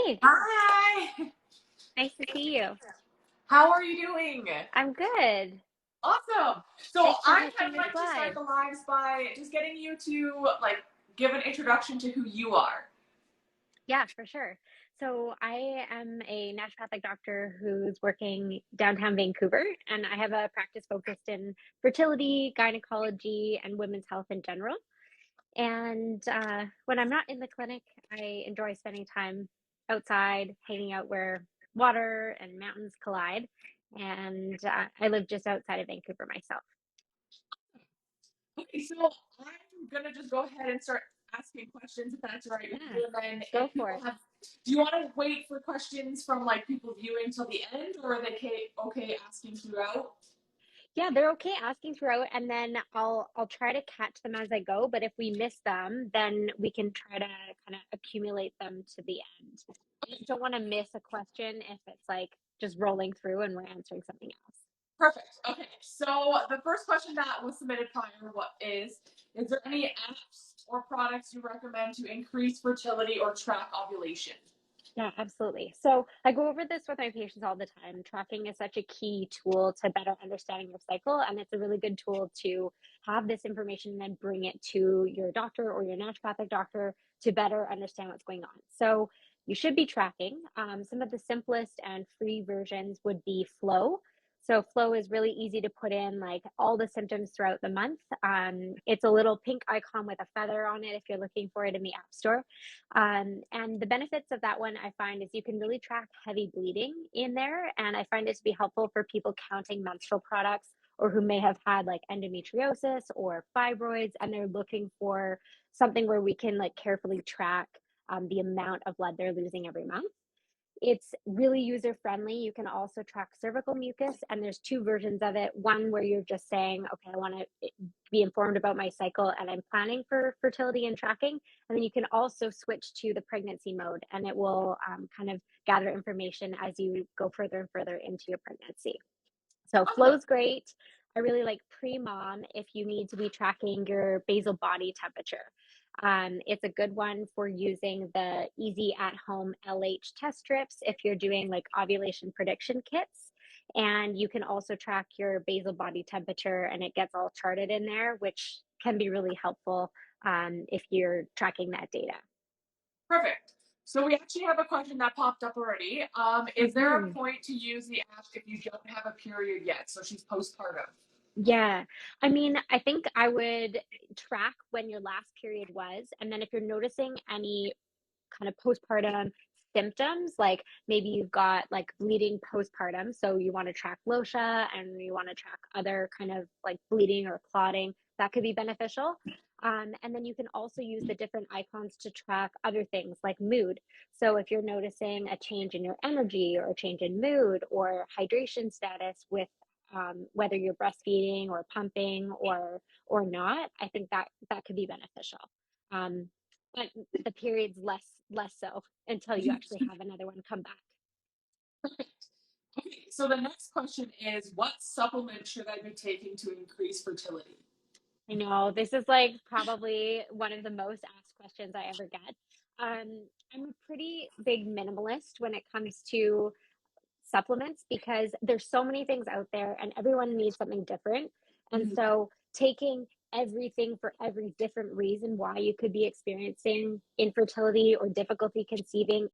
Hey, Hi. nice to see you. How are you doing? I'm good. Awesome. So Thanks for I hooking kind of this like to start live. the lives by just getting you to give an introduction to who you are. Yeah, for sure. So I am a naturopathic doctor who's working downtown Vancouver, and I have a practice focused in fertility, gynecology, and women's health in general. And when I'm not in the clinic, I enjoy spending time outside, hanging out where water and mountains collide. And I live just outside of Vancouver myself. Okay, so I'm gonna just go ahead and start asking questions if that's all right with Yeah, you. And then go if for people it. have, do you want to wait for questions from like people viewing till the end, or are they okay asking throughout? Yeah, they're okay asking throughout, and then I'll try to catch them as I go. But if we miss them, then we can try to kind of accumulate them to the end. I just don't want to miss a question if it's like just rolling through and we're answering something else. Perfect. Okay, so the first question that was submitted prior is there any apps or products you recommend to increase fertility or track ovulation? Yeah, absolutely. So I go over this with my patients all the time. Tracking is such a key tool to better understanding your cycle, and it's a really good tool to have this information and then bring it to your doctor or your naturopathic doctor to better understand what's going on. So you should be tracking. Some of the simplest and free versions would be Flow. So Flow is really easy to put in like all the symptoms throughout the month. It's a little pink icon with a feather on it if you're looking for it in the App Store. And the benefits of that one I find is you can really track heavy bleeding in there. And I find it to be helpful for people counting menstrual products or who may have had like endometriosis or fibroids and they're looking for something where we can like carefully track the amount of blood they're losing every month. It's really user friendly. You can also track cervical mucus, and there's two versions of it. One where you're just saying, okay, I want to be informed about my cycle and I'm planning for fertility and tracking. And then you can also switch to the pregnancy mode, and it will kind of gather information as you go further and further into your pregnancy. So Awesome. Flow's great. I really like Pre-Mom if you need to be tracking your basal body temperature. It's a good one for using the easy at home LH test strips if you're doing like ovulation prediction kits. And you can also track your basal body temperature and it gets all charted in there, which can be really helpful if you're tracking that data. Perfect. So we actually have a question that popped up already. Is there a Mhm. point to use the app if you don't have a period yet? So she's postpartum. Yeah. I mean, I think I would track when your last period was. And then if you're noticing any kind of postpartum symptoms, like maybe you've got like bleeding postpartum, so you want to track lotia and you want to track other kind of like bleeding or clotting, that could be beneficial. And then you can also use the different icons to track other things like mood. So if you're noticing a change in your energy or a change in mood or hydration status with whether you're breastfeeding or pumping or not, I think that could be beneficial. Um, but the period's less so until you actually have another one come back. Okay, so the next question is what supplement should I be taking to increase fertility? I know this is like probably one of the most asked questions I ever get. I'm a pretty big minimalist when it comes to supplements because there's so many things out there and everyone needs something different. And Mhm. so taking everything for every different reason why you could be experiencing infertility or difficulty conceiving